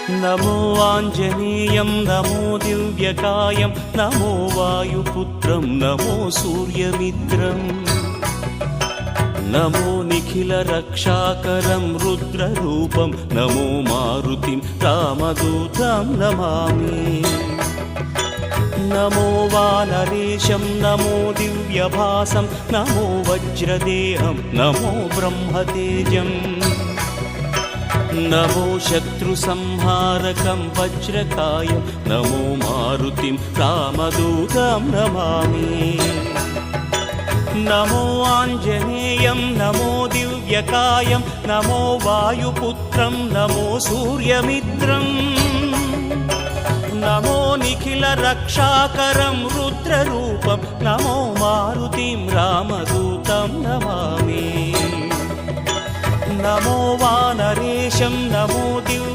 నమో ఆంజనేయం నమో దివ్యకాయం నమో వాయుపుత్రం నమో సూర్యమిత్రం నమో నిఖిల రక్షాకరం రుద్రరూపం నమో మారుతిం రామదూతం నమామి నమో వానరేశం నమో దివ్యభాసం నమో వజ్రదేహం నమో బ్రహ్మతేజం నమో శత్రు సంహారకం వజ్రకాయం నమో మారుతిం రామదూతం నమామి నమో ఆంజనేయం నమో దివ్యకాయం నమో వాయుపుత్రం నమో సూర్యమిత్రం నమో నిఖిల రక్షాకరం రుద్రరూపం నమో మారుతిం రామదూతం నమామి నమో వానరేశం నమో దివ్య